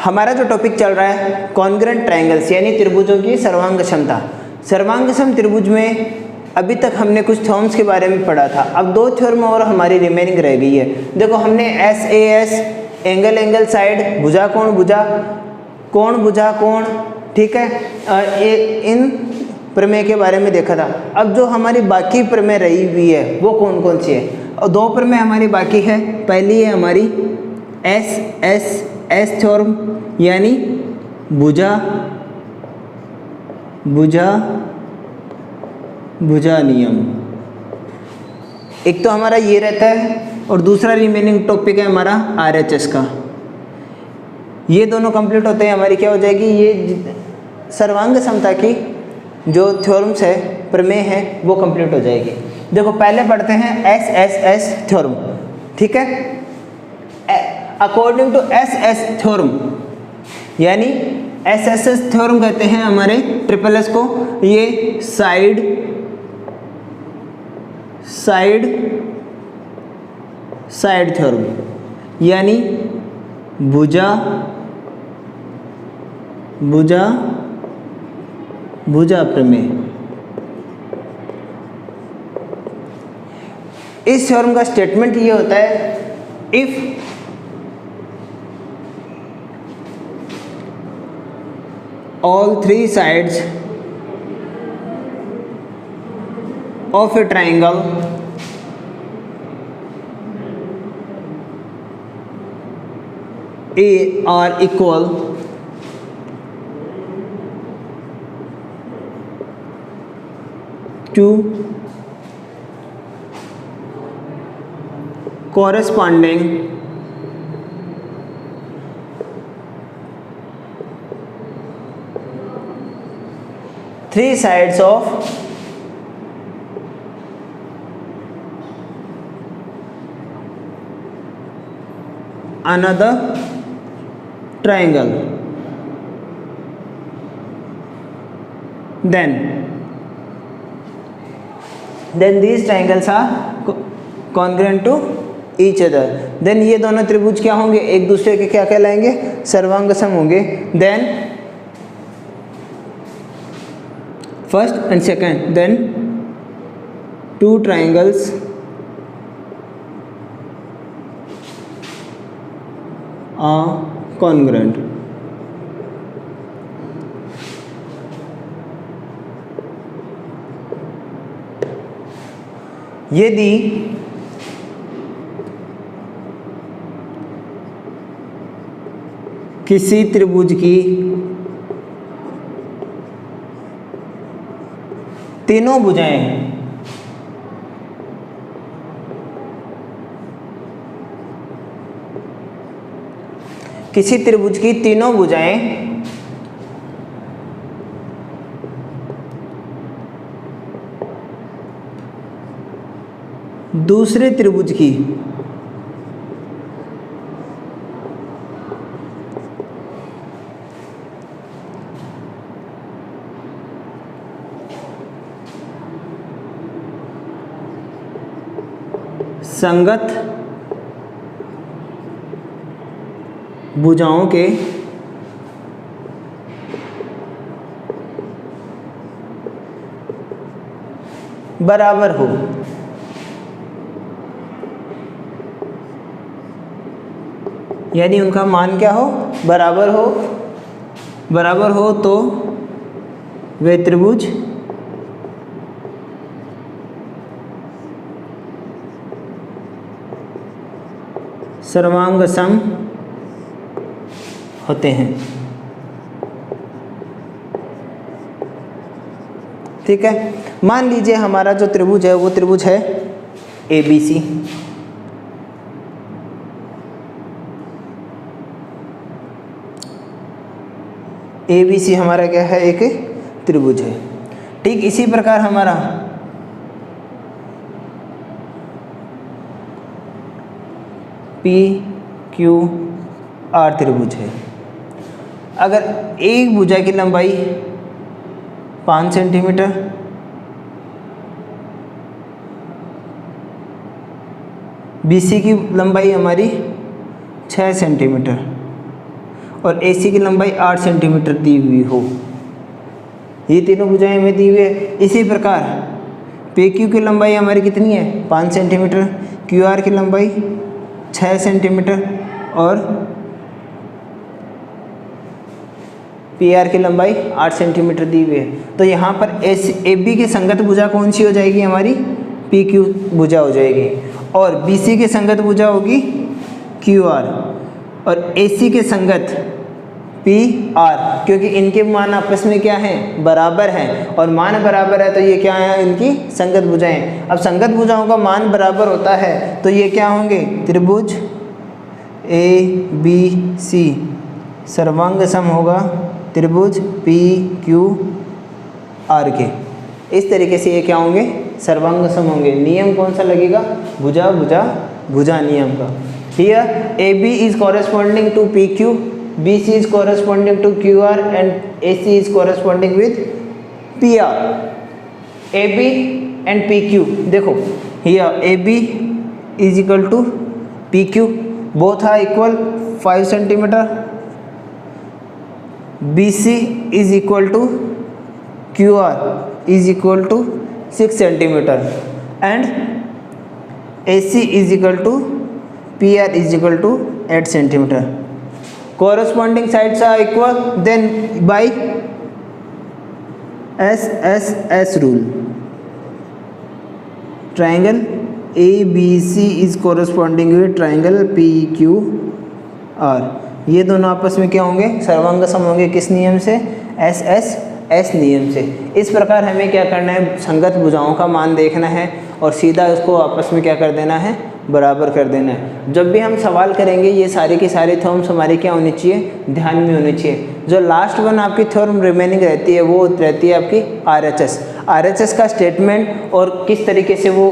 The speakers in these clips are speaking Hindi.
हमारा जो टॉपिक चल रहा है कॉन्ग्रुएंट ट्रायंगल्स यानी त्रिभुजों की सर्वांग क्षमता। सर्वांग सम त्रिभुज में अभी तक हमने कुछ थ्योरम्स के बारे में पढ़ा था। अब दो थ्योरम और हमारी रिमेनिंग रह गई है। देखो हमने S A S, angle angle side, भुजा कोण भुजा कोण, ठीक है, इन प्रमेय के बारे में देखा था। अब जो हमारी बाकी प्रमेय रही हुई है वो कौन कौन सी है? और दो प्रमेय हमारी बाकी है। पहली है हमारी एस एस एस थ्योरम यानी भुजा भुजा भुजा नियम। एक तो हमारा ये रहता है और दूसरा रिमेनिंग टॉपिक है हमारा RHS का। ये दोनों कंप्लीट होते हैं हमारी क्या हो जाएगी, ये सर्वांग समता की जो थ्योरम्स है प्रमेय है वो कंप्लीट हो जाएगी। देखो पहले पढ़ते हैं एस एस एस थ्योरम, ठीक है। According to S S theorem यानी एस एस एस थ्योरम कहते हैं हमारे ट्रिपल एस को, ये साइड साइड साइड थ्योरम यानी भुजा भुजा भुजा प्रमेय। इस थ्योरम का स्टेटमेंट ये होता है, if all three sides of a triangle A are equal to corresponding three sides of another triangle, then these triangles are congruent to each other। then ये दोनों त्रिभुज क्या होंगे, एक दूसरे के क्या कहलाएंगे, सर्वांग सम होंगे। then first and second, then two triangles are congruent। यदि किसी त्रिभुज की तीनों भुजाएं किसी त्रिभुज की तीनों भुजाएं दूसरे त्रिभुज की संगत भुजाओं के बराबर हो, यानी उनका मान क्या हो, बराबर हो तो वे त्रिभुज सर्वांग सम होते हैं, ठीक है। मान लीजिए हमारा जो त्रिभुज है वो त्रिभुज है ABC। ABC हमारा क्या है, एक त्रिभुज है। ठीक इसी प्रकार हमारा PQR त्रिभुज है। अगर एक भुजा की लंबाई 5 सेंटीमीटर, BC की लंबाई हमारी 6 सेंटीमीटर और AC की लंबाई 8 सेंटीमीटर दी हुई हो। ये तीनों भुजाएं हमें दी हुई है। इसी प्रकार PQ की लंबाई हमारी कितनी है 5 सेंटीमीटर, QR की लंबाई 6 सेंटीमीटर और PR की लंबाई 8 सेंटीमीटर दी हुई है। तो यहाँ पर AB की संगत भुजा कौन सी हो जाएगी हमारी PQ भुजा हो जाएगी और BC की संगत भुजा होगी QR और AC के संगत PR, क्योंकि इनके मान आपस में क्या हैं बराबर हैं और मान बराबर है तो ये क्या है इनकी संगत भुजाएं। अब संगत भुजाओं का मान बराबर होता है तो ये क्या होंगे त्रिभुज ABC सर्वांग सम होगा त्रिभुज PQR के। इस तरीके से ये क्या होंगे सर्वांग सम होंगे। नियम कौन सा लगेगा भुजा भुजा भुजा नियम का। Here AB is corresponding to PQ, BC is corresponding to QR and AC is corresponding with PR. AB and PQ देखो here AB is equal to PQ, both are equal 5 centimeter. BC is equal to QR is equal to 6 centimeter and AC is equal to PR is equal to 8 centimeter. Corresponding sides are equal, then by SSS rule triangle ABC is corresponding with triangle PQR। ये दोनों आपस में क्या होंगे सर्वांग सम होंगे किस नियम से SSS नियम से। इस प्रकार हमें क्या करना है संगत भुजाओं का मान देखना है और सीधा उसको आपस में क्या कर देना है बराबर कर देना है। जब भी हम सवाल करेंगे ये सारे की सारी थ्योरम्स हमारी क्या होनी चाहिए ध्यान में होनी चाहिए। जो लास्ट वन आपकी थ्योरम रिमेनिंग रहती है वो रहती है आपकी RHS का स्टेटमेंट और किस तरीके से वो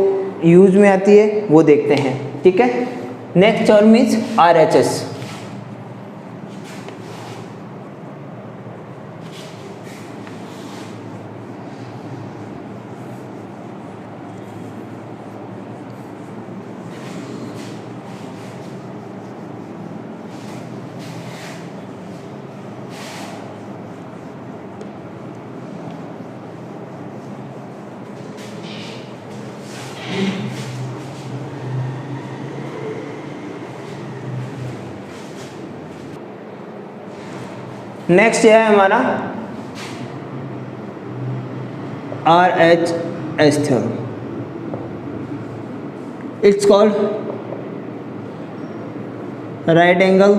यूज में आती है वो देखते हैं। ठीक है, next theorem is RHS। Next यह है हमारा RHS theorem. It's called right angle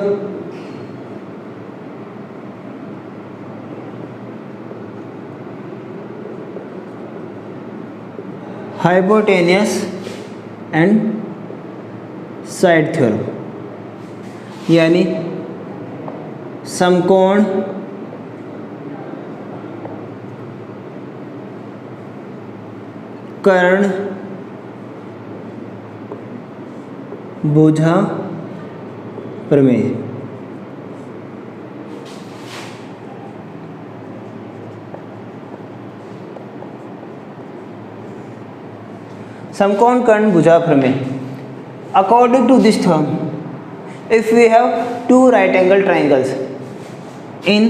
hypotenuse and side theorem, यानी समकोण कर्ण भुजा प्रमेय। समकोण कर्ण भुजा प्रमेय। According to this theorem, if we have two right angle triangles in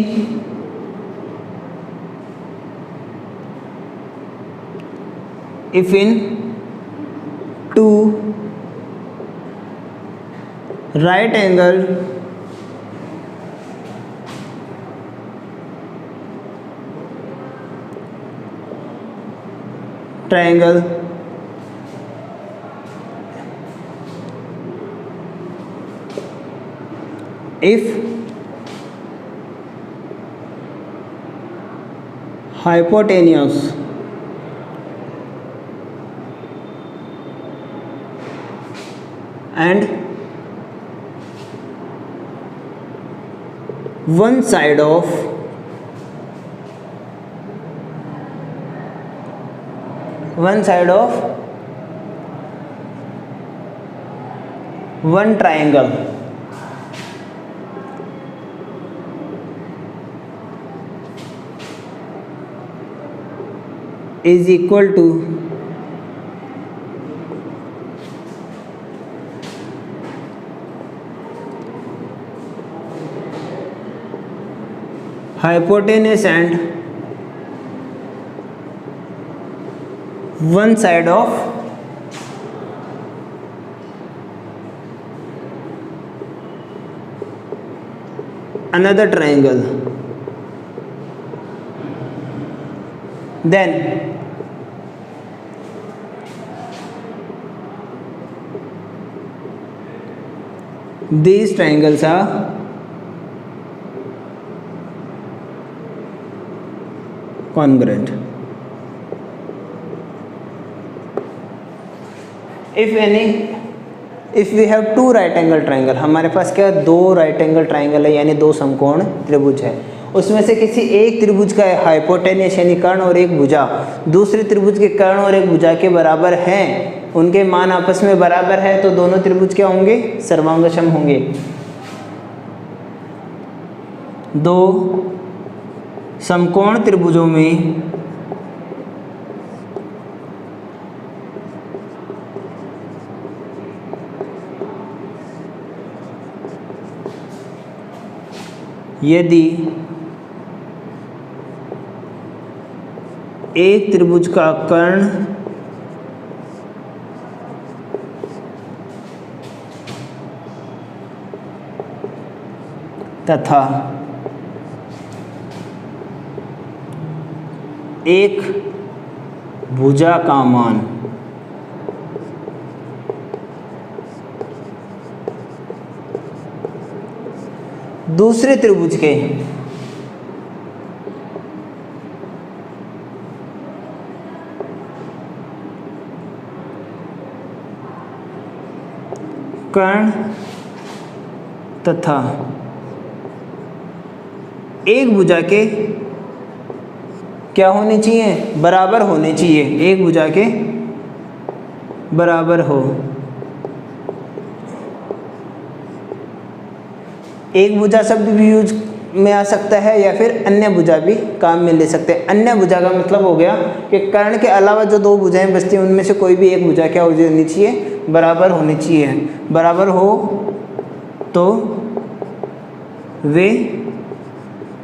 two right angle triangle if hypotenuse and one side of one triangle is equal to hypotenuse and one side of another triangle, then these triangles are congruent. If we have two right angle triangle, हमारे पास क्या है, दो राइट एंगल ट्राइंगल है यानी दो समकोण त्रिभुज है, उसमें से किसी एक त्रिभुज का हाइपोटेन्यूस यानी कर्ण और एक भुजा दूसरे त्रिभुज के कर्ण और एक भुजा के बराबर हैं, उनके मान आपस में बराबर है, तो दोनों त्रिभुज क्या होंगे, सर्वांगसम होंगे। दो समकोण त्रिभुजों में यदि एक त्रिभुज का कर्ण तथा एक भुजा का मान दूसरे त्रिभुज के कर्ण तथा एक भुजा के क्या होने चाहिए, बराबर होने चाहिए, एक भुजा के बराबर हो। एक भुजा शब्द भी यूज में आ सकता है या फिर अन्य भुजा भी काम में ले सकते हैं। अन्य भुजा का मतलब हो गया कि कर्ण के अलावा जो दो भुजाएं बचती हैं उनमें से कोई भी एक भुजा क्या होनी चाहिए, बराबर होनी चाहिए। बराबर हो तो वे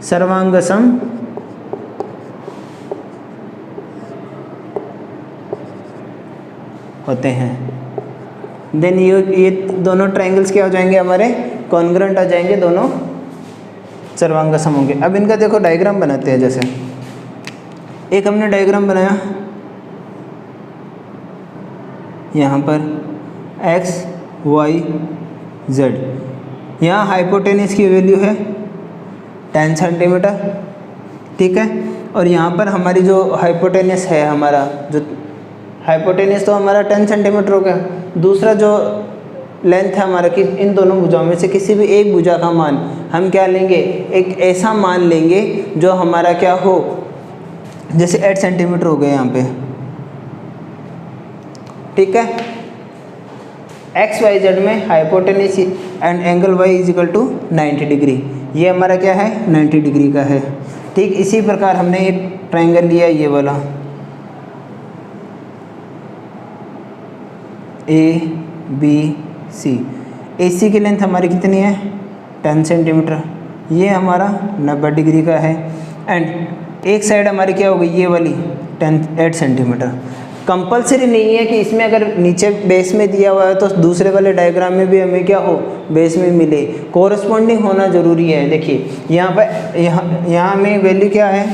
सर्वांगसम होते हैं। देन ये दोनों ट्रायंगल्स क्या हो जाएंगे, हमारे कॉन्ग्रुएंट आ जाएंगे, दोनों सर्वांगसम होंगे। अब इनका देखो डायग्राम बनाते हैं। जैसे एक हमने डायग्राम बनाया, यहाँ पर x y z, यहाँ हाइपोटेन्यूस की वैल्यू है 10 सेंटीमीटर, ठीक है। और यहाँ पर हमारी जो हाइपोटेन्यूस है, हमारा जो हाइपोटेन्यूस तो हमारा 10 सेंटीमीटर हो गया। दूसरा जो लेंथ है हमारा कि इन दोनों भुजाओं में से किसी भी एक भुजा का मान हम क्या लेंगे, एक ऐसा मान लेंगे जो हमारा क्या हो, जैसे 8 सेंटीमीटर हो गए यहाँ पे, ठीक है। एक्स वाई जेड में hypotenuse and angle Y is equal to 90 degree, ये हमारा क्या है 90 डिग्री का है, ठीक। इसी प्रकार हमने ये ट्रायंगल लिया, ये वाला ए बी सी, ए सी की लेंथ हमारी कितनी है 10 सेंटीमीटर, ये हमारा 90 डिग्री का है। एंड एक साइड हमारी क्या हो गई, ये वाली 8 सेंटीमीटर। कंपलसरी नहीं है कि इसमें अगर नीचे बेस में दिया हुआ है तो दूसरे वाले डायग्राम में भी हमें क्या हो, बेस में मिले, कोरस्पॉन्डिंग होना ज़रूरी है। देखिए यहाँ पर यहाँ में वैल्यू क्या है,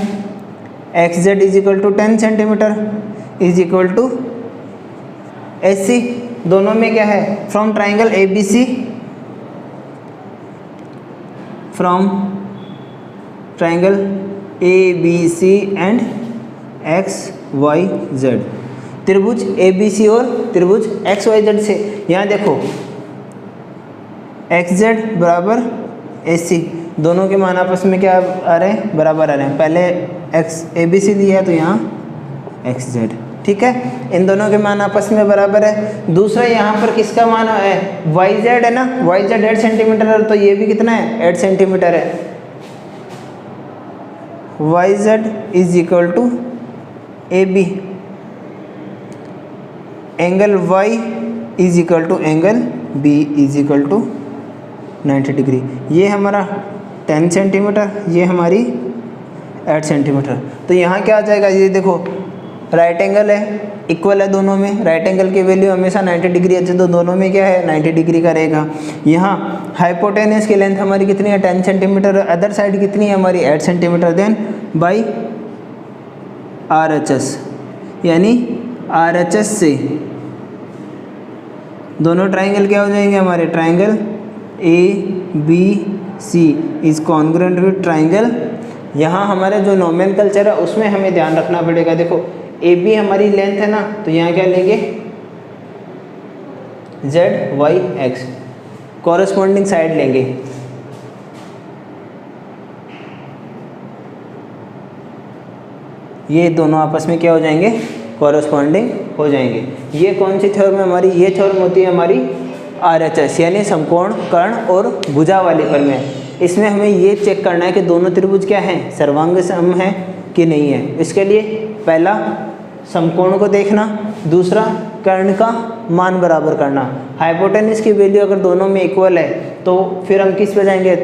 X Z is equal to 10 centimetre is equal to S C, दोनों में क्या है, from triangle A B C, from triangle A B C and X Y Z, त्रिभुज ए बी सी और त्रिभुज एक्स वाई जेड से। यहाँ देखो एक्स जेड बराबर एस सी, दोनों के मान आपस में क्या आ रहे हैं, बराबर आ रहे हैं। पहले एक्स ए बी सी दिया है तो यहाँ एक्स जेड, ठीक है, इन दोनों के मान आपस में बराबर है। दूसरा यहाँ पर किसका मान है, वाई जेड है ना, वाई जेड 8 सेंटीमीटर है, तो ये भी कितना है 8 सेंटीमीटर है। Y Z is equal to A B, angle Y is equal to angle B is equal to 90 degree. ये हमारा 10 सेंटीमीटर, ये हमारी 8 सेंटीमीटर। तो यहाँ क्या आ जाएगा, ये देखो राइट एंगल है, इक्वल है दोनों में, राइट एंगल की वैल्यू हमेशा 90 डिग्री है, तो दोनों में क्या है 90 डिग्री का रहेगा। यहाँ हाइपोटेनस की लेंथ हमारी कितनी है 10 सेंटीमीटर, अदर साइड कितनी है हमारी 8 सेंटीमीटर, देन बाई RHS, यानी RHS से दोनों ट्राइंगल क्या हो जाएंगे हमारे, triangle ABC is congruent with triangle. यहाँ हमारे जो नोमेनक्लेचर है उसमें हमें ध्यान रखना पड़ेगा। देखो AB हमारी लेंथ है ना, तो यहाँ क्या लेंगे ZYX, कॉरेस्पॉन्डिंग साइड लेंगे। ये दोनों आपस में क्या हो जाएंगे, कॉरेस्पॉन्डिंग हो जाएंगे। ये कौन सी थ्योरम है हमारी, ये थ्योरम होती है हमारी RHS, यानी समकोण कर्ण और भुजा वाली प्रमेय। इसमें हमें ये चेक करना है कि दोनों त्रिभुज क्या हैं, सर्वांग सम है कि नहीं है। इसके लिए पहला समकोण को देखना, दूसरा कर्ण का मान बराबर करना। हाइपोटेनस की वैल्यू अगर दोनों में इक्वल है तो फिर हम किस पे जाएंगे,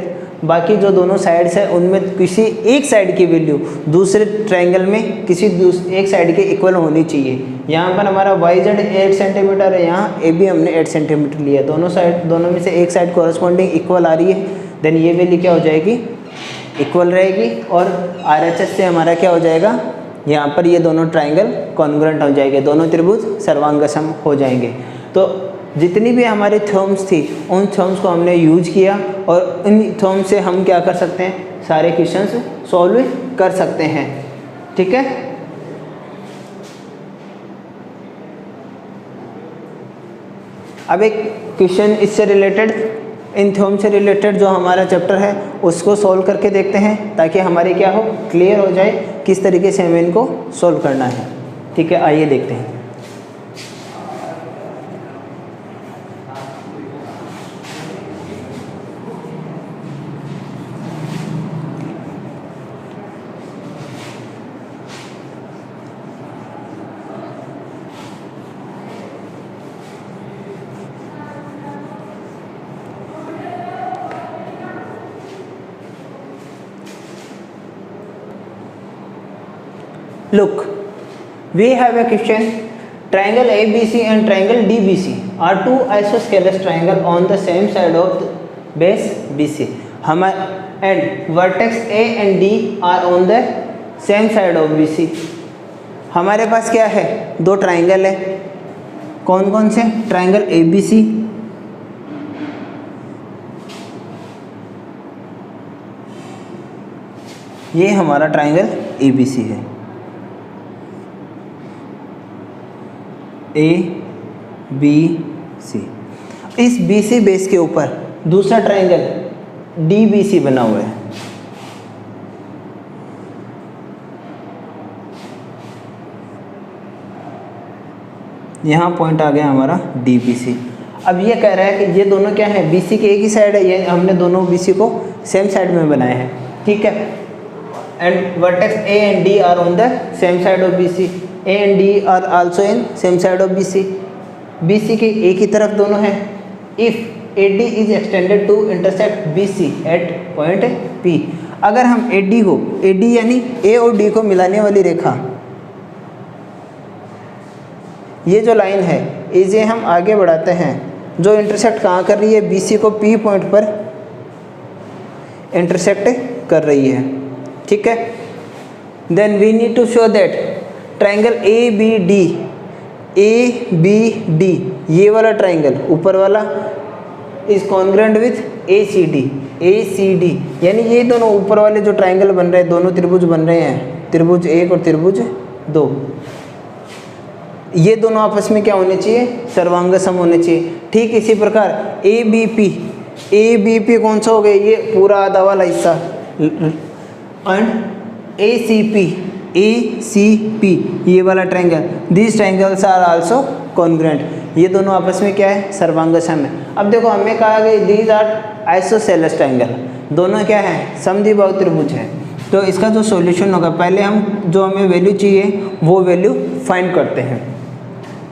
बाकी जो दोनों साइड्स है उनमें किसी एक साइड की वैल्यू दूसरे ट्रायंगल में किसी एक साइड के इक्वल होनी चाहिए। यहाँ पर हमारा YZ 8 सेंटीमीटर है, यहाँ AB हमने 8 सेंटीमीटर लिया, दोनों में से एक साइड कॉरेस्पॉन्डिंग इक्वल आ रही है, देन ये वैल्यू क्या हो जाएगी, इक्वल रहेगी। और RHS से हमारा क्या हो जाएगा, यहाँ पर ये दोनों ट्राइंगल कॉन्ग्रुएंट हो जाएंगे, दोनों त्रिभुज सर्वांगसम हो जाएंगे। तो जितनी भी हमारी थ्योरम्स थी उन थ्योरम्स को हमने यूज किया और इन थ्योरम्स से हम क्या कर सकते हैं, सारे क्वेश्चंस सॉल्व कर सकते हैं। ठीक है, अब एक क्वेश्चन इससे रिलेटेड, इन थ्योरम से रिलेटेड जो हमारा चैप्टर है उसको सॉल्व करके देखते हैं, ताकि हमारी क्या हो, क्लियर हो जाए किस तरीके से हमें इनको सॉल्व करना है। ठीक है, आइए देखते हैं। Look, we have a question. Triangle ABC and triangle DBC are two isosceles triangle on the same side of the base BC. And vertex A and D are on the same side of BC. हमारे पास क्या है, दो ट्राइंगल है, कौन कौन से, ट्राइंगल ABC, ये हमारा ट्राइंगल ABC है, ABC। इस BC बेस के ऊपर दूसरा ट्राइंगल DBC बना हुआ है। यहाँ पॉइंट आ गया हमारा DBC। अब ये कह रहा है कि ये दोनों क्या है, BC के एक ही साइड है, ये हमने दोनों BC को सेम साइड में बनाए हैं। ठीक है, and vertex A and D are on the same side of BC, A and D are also in same side of BC. BC के एक ही तरफ दोनों हैं। If AD is extended to intersect BC at point P, अगर हम AD यानी A और D को मिलाने वाली रेखा, ये जो लाइन है इसे हम आगे बढ़ाते हैं, जो इंटरसेक्ट कहाँ कर रही है, BC को P पॉइंट पर इंटरसेक्ट कर रही है। ठीक है, then we need to show that triangle ABD, ये वाला ट्राइंगल ऊपर वाला इज कॉन्ग्रुएंट विथ ACD, यानी ये दोनों ऊपर वाले जो ट्राइंगल बन रहे हैं, दोनों त्रिभुज बन रहे हैं, त्रिभुज 1 और त्रिभुज 2, ये दोनों आपस में क्या होने चाहिए, सर्वांगसम होने चाहिए। ठीक इसी प्रकार ABP कौन सा हो गया, ये पूरा आधा वाला हिस्सा, एंड ACP ये वाला triangle, these triangles are also congruent, ये दोनों आपस में क्या है, सर्वांगसम है। अब देखो हमें कहा गया दीज आर आइसोसेलेस ट्रायंगल, दोनों क्या है, समद्विबाहु त्रिभुज है। तो इसका जो सॉल्यूशन होगा, पहले हम जो हमें वैल्यू चाहिए वो वैल्यू फाइंड करते हैं।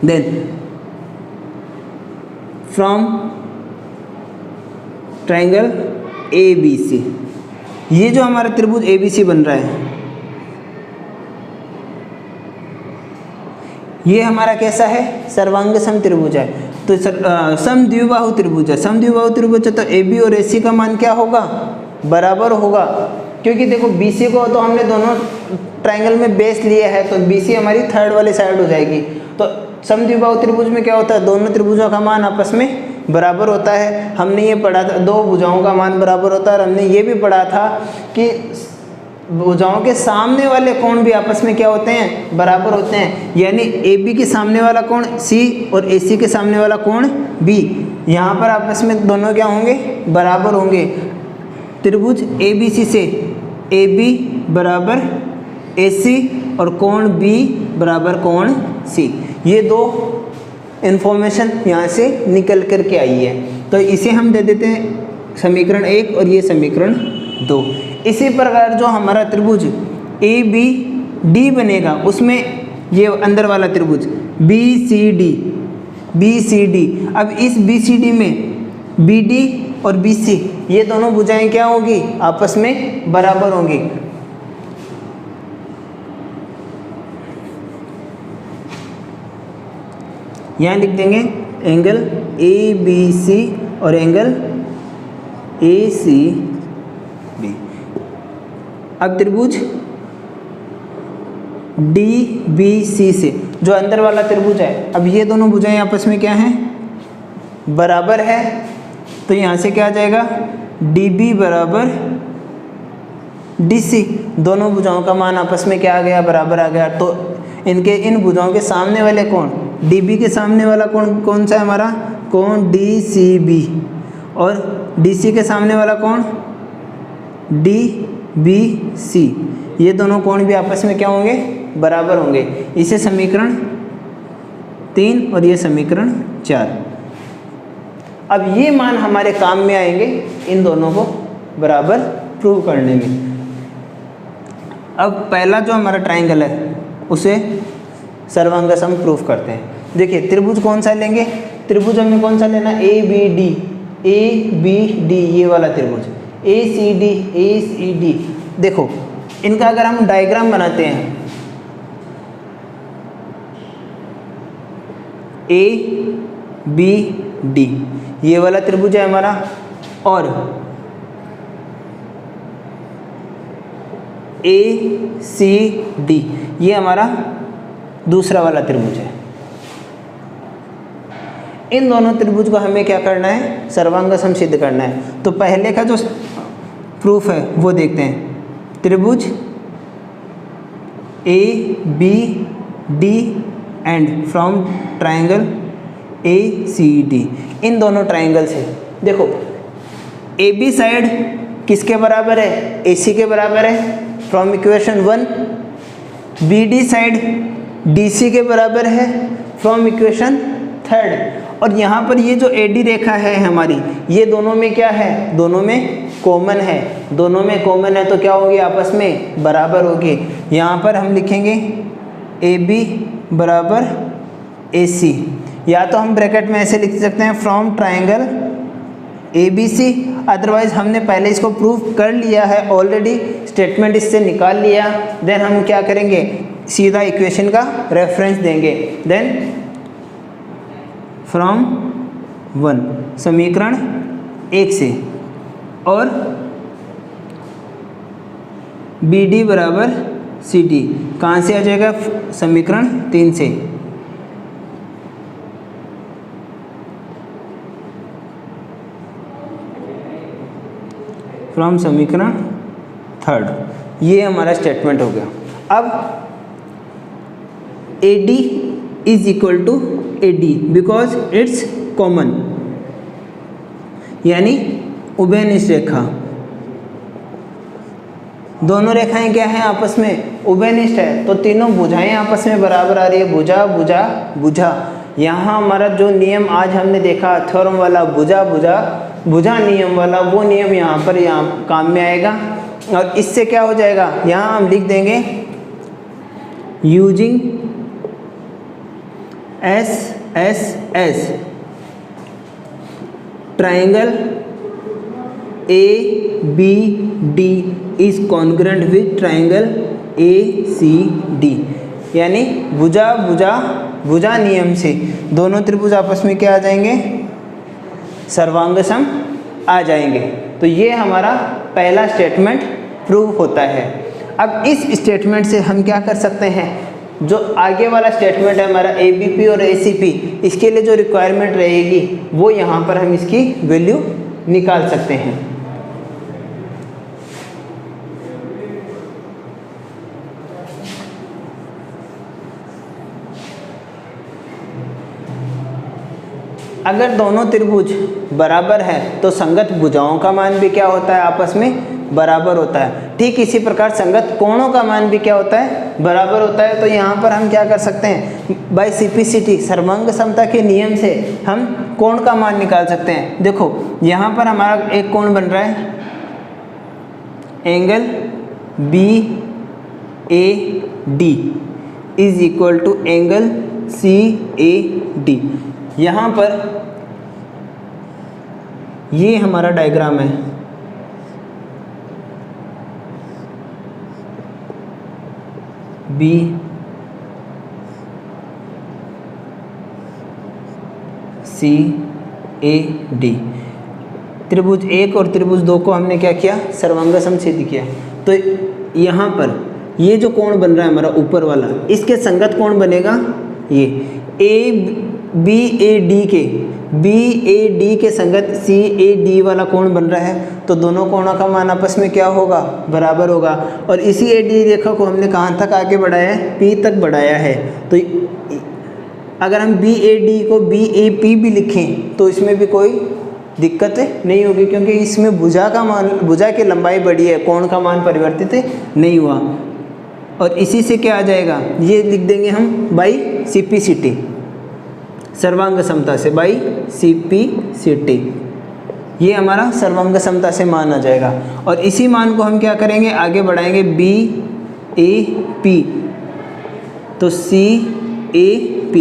देन फ्रॉम ट्रायंगल ABC, ये जो हमारा त्रिभुज ABC बन रहा है, ये हमारा कैसा है, सर्वांग सम त्रिभुज है। तो समद्विबाहु त्रिभुज है, समद्विबाहु त्रिभुज है तो AB और AC का मान क्या होगा, बराबर होगा। क्योंकि देखो BC को तो हमने दोनों ट्रायंगल में बेस लिया है, तो BC हमारी थर्ड वाली साइड हो जाएगी। तो समद्विबाहु त्रिभुज में क्या होता है, दोनों त्रिभुजों का मान आपस में बराबर होता है। हमने ये पढ़ा था, दो भुजाओं का मान बराबर होता है। और हमने ये भी पढ़ा था कि भुजाओं के सामने वाले कोण भी आपस में क्या होते हैं, बराबर होते हैं। यानी AB के सामने वाला कोण C और AC के सामने वाला कोण B, यहाँ पर आपस में दोनों क्या होंगे, बराबर होंगे। त्रिभुज ABC से AB बराबर AC और कोण B बराबर कोण C, ये दो इन्फॉर्मेशन यहाँ से निकल कर के आई है। तो इसे हम दे देते हैं समीकरण 1 और ये समीकरण 2। इसी प्रकार जो हमारा त्रिभुज ABD बनेगा, उसमें ये अंदर वाला त्रिभुज BCD, अब इस BCD में BD और BC ये दोनों भुजाएं क्या होंगी, आपस में बराबर होंगी। यहाँ लिख देंगे एंगल ABC और एंगल ACB। अब त्रिभुज DBC से जो अंदर वाला त्रिभुज है, अब ये दोनों भुजाएं आपस में क्या हैं, बराबर है। तो यहाँ से क्या आ जाएगा, DB बराबर DC, दोनों भुजाओं का मान आपस में क्या आ गया, बराबर आ गया। तो इनके इन भुजाओं के सामने वाले कोण, DB के सामने वाला कोण कौन सा है हमारा, कोण DCB, और DC के सामने वाला कोण DBC, ये दोनों कोण भी आपस में क्या होंगे, बराबर होंगे। इसे समीकरण 3 और ये समीकरण 4। अब ये मान हमारे काम में आएंगे इन दोनों को बराबर प्रूव करने में। अब पहला जो हमारा ट्रायंगल है उसे सर्वांग सम प्रूफ करते हैं। देखिए त्रिभुज कौन सा लेंगे, त्रिभुज हमें कौन सा लेना, ABD, ये वाला त्रिभुज, ACD। देखो इनका अगर हम डायग्राम बनाते हैं, ABD ये वाला त्रिभुज है हमारा, और ACD ये हमारा दूसरा वाला त्रिभुज है। इन दोनों त्रिभुज को हमें क्या करना है, सर्वांग सम सिद्ध करना है। तो पहले का जो प्रूफ है वो देखते हैं। त्रिभुज ABD and from triangle ACD, इन दोनों ट्रायंगल से देखो AB साइड किसके बराबर है, AC के बराबर है from equation 1। BD side DC के बराबर है फ्रॉम इक्वेशन 3। और यहाँ पर ये जो AD रेखा है हमारी, ये दोनों में क्या है, दोनों में कॉमन है, दोनों में कॉमन है तो क्या होगी, आपस में बराबर होगी। यहाँ पर हम लिखेंगे AB बराबर AC, या तो हम ब्रैकेट में ऐसे लिख सकते हैं फ्रॉम ट्रायंगल ABC, अदरवाइज हमने पहले इसको प्रूव कर लिया है ऑलरेडी, स्टेटमेंट इससे निकाल लिया। देन हम क्या करेंगे, सीधा इक्वेशन का रेफरेंस देंगे। देन फ्रॉम 1 समीकरण 1 से, और BD बराबर CD कहाँ से आ जाएगा, समीकरण 3 से। फ्रॉम समीकरण 3, ये हमारा स्टेटमेंट हो गया। अब AD is equal to AD because it's common, यानी उभयनिष्ठ रेखा, दोनों रेखाएं क्या हैं, आपस में उभयनिष्ठ है। तो तीनों भुजाएं आपस में बराबर आ रही है, भुजा भुजा भुजा। यहाँ हमारा जो नियम आज हमने देखा थ्योरम वाला, भुजा भुजा भुजा नियम वाला, वो नियम यहाँ पर काम में आएगा। और इससे क्या हो जाएगा, यहाँ हम लिख देंगे using SSS triangle ABD is congruent with triangle ACD, यानी भुजा भुजा भुजा नियम से दोनों त्रिभुज आपस में क्या आ जाएंगे, सर्वांग सम आ जाएंगे। तो ये हमारा पहला स्टेटमेंट प्रूव होता है। अब इस स्टेटमेंट से हम क्या कर सकते हैं, जो आगे वाला स्टेटमेंट है हमारा ABP और ACP, इसके लिए जो रिक्वायरमेंट रहेगी वो यहाँ पर हम इसकी वैल्यू निकाल सकते हैं। अगर दोनों त्रिभुज बराबर है तो संगत भुजाओं का मान भी क्या होता है, आपस में बराबर होता है। ठीक इसी प्रकार संगत कोणों का मान भी क्या होता है, बराबर होता है। तो यहाँ पर हम क्या कर सकते हैं, बाय CPCT सर्वांग समता के नियम से हम कोण का मान निकाल सकते हैं। देखो यहाँ पर हमारा एक कोण बन रहा है, angle BAD is equal to angle CAD। यहाँ पर ये हमारा डायग्राम है, BCAD त्रिभुज 1 और त्रिभुज 2 को हमने क्या किया, सर्वांग समछेदी किया। तो यहाँ पर ये जो कोण बन रहा है हमारा ऊपर वाला, इसके संगत कोण बनेगा ये BAD के संगत CAD वाला कोण बन रहा है। तो दोनों कोणों का मान आपस में क्या होगा, बराबर होगा। और इसी AD रेखा को हमने कहाँ तक आगे बढ़ाया है, P तक बढ़ाया है। तो अगर हम BAD को BAP भी लिखें तो इसमें भी कोई दिक्कत नहीं होगी, क्योंकि इसमें भुजा की लंबाई बढ़ी है, कोण का मान परिवर्तित नहीं हुआ। और इसी से क्या आ जाएगा, ये लिख देंगे हम बाई CPCT, सर्वांग समता से बाई CPCT, ये हमारा सर्वांग समता से मान आ जाएगा। और इसी मान को हम क्या करेंगे, आगे बढ़ाएंगे BAP, तो CAP,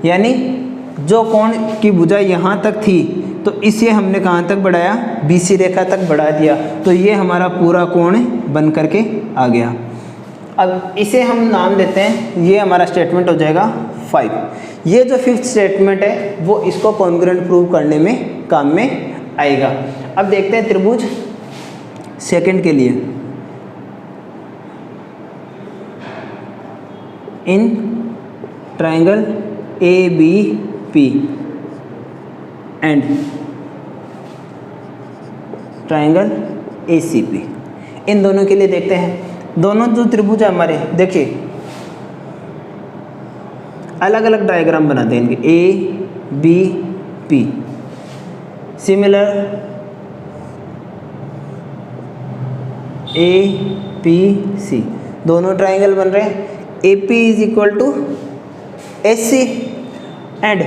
यानी जो कोण की भुजा यहाँ तक थी तो इसे हमने कहाँ तक बढ़ाया, BC रेखा तक बढ़ा दिया। तो ये हमारा पूरा कोण बन करके आ गया। अब इसे हम नाम देते हैं, ये हमारा स्टेटमेंट हो जाएगा 5। ये जो 5th स्टेटमेंट है वो इसको कॉन्ग्रुएंट प्रूव करने में काम में आएगा। अब देखते हैं त्रिभुज सेकंड के लिए। In triangle ABP and triangle ACP, इन दोनों के लिए देखते हैं। दोनों जो त्रिभुज है हमारे, देखिए अलग अलग डायग्राम बनाते हैं इनके, ABP सिमिलर APC, दोनों ट्रायंगल बन रहे हैं। AP is equal to SC and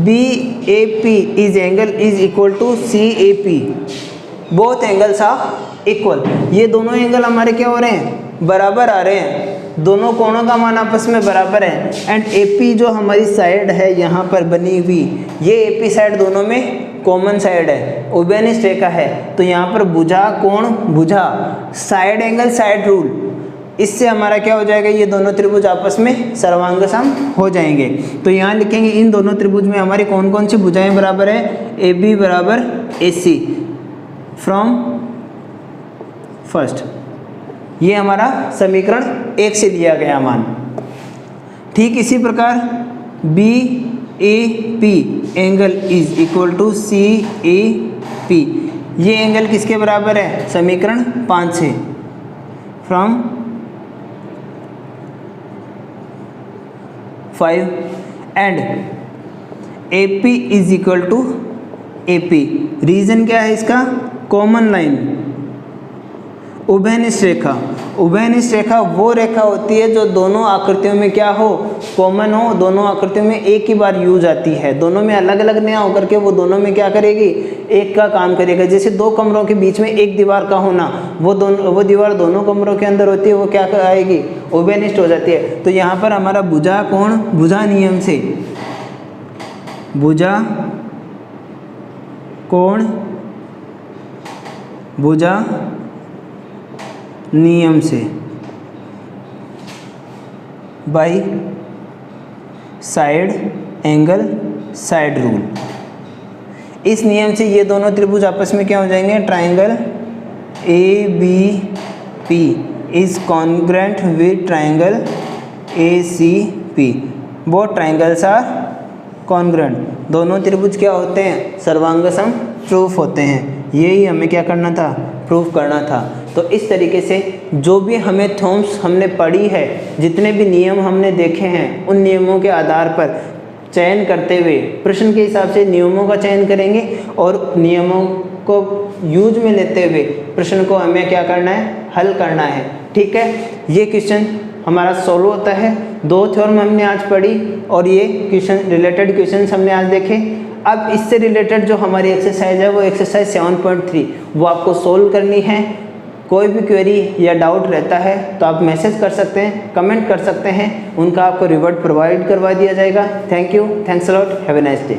BAP is angle is equal to CAP, both angles are equal. ये दोनों एंगल हमारे क्या हो रहे हैं, बराबर आ रहे हैं, दोनों कोणों का मान आपस में बराबर है। एंड AP जो हमारी साइड है यहाँ पर बनी हुई, ये AP साइड दोनों में कॉमन साइड है, उभयनिष्ठ रेखा है। तो यहाँ पर भुजा कोण भुजा, साइड एंगल साइड रूल, इससे हमारा क्या हो जाएगा, ये दोनों त्रिभुज आपस में सर्वांग सम हो जाएंगे। तो यहाँ लिखेंगे इन दोनों त्रिभुज में हमारी कौन कौन सी भुजाएं बराबर है, AB बराबर AC फ्रॉम फर्स्ट। ये हमारा समीकरण 1 से लिया गया मान। ठीक इसी प्रकार BAP angle is equal to CAP, ये एंगल किसके बराबर है, समीकरण 5 से, from 5 and AP is equal to AP। Reason क्या है इसका, कॉमन लाइन, उभयनिष्ठ रेखा। उभयनिष्ठ रेखा वो रेखा होती है जो दोनों आकृतियों में क्या हो, कॉमन हो, दोनों आकृतियों में एक ही बार यूज आती है, दोनों में अलग अलग ना होकर के वो दोनों में क्या करेगी, एक का काम करेगा। जैसे दो कमरों के बीच में एक दीवार का होना, वो दीवार दोनों कमरों के अंदर होती है, वो क्या आएगी, उभयनिष्ठ हो जाती है। तो यहाँ पर हमारा भुजा कोण भुजा नियम से, भुजा कोण भुजा नियम से by side angle side rule. इस नियम से ये दोनों त्रिभुज आपस में क्या हो जाएंगे, triangle ABP is congruent with triangle ACP। Both triangles are congruent. दोनों त्रिभुज क्या होते हैं, सर्वांगसम प्रूफ होते हैं। यही हमें क्या करना था, प्रूफ करना था। तो इस तरीके से जो भी हमें थ्योरम्स हमने पढ़ी है, जितने भी नियम हमने देखे हैं, उन नियमों के आधार पर चयन करते हुए प्रश्न के हिसाब से नियमों का चयन करेंगे और नियमों को यूज में लेते हुए प्रश्न को हमें क्या करना है, हल करना है। ठीक है, ये क्वेश्चन हमारा सोल्व होता है। 2 थ्योरम हमने आज पढ़ी और ये क्वेश्चन रिलेटेड क्वेश्चंस हमने आज देखे। अब इससे रिलेटेड जो हमारी एक्सरसाइज है वो एक्सरसाइज 7.3 वो आपको सोल्व करनी है। कोई भी क्वेरी या डाउट रहता है तो आप मैसेज कर सकते हैं, कमेंट कर सकते हैं, उनका आपको रिवर्ट प्रोवाइड करवा दिया जाएगा। Thank you, thanks a lot, have a nice day.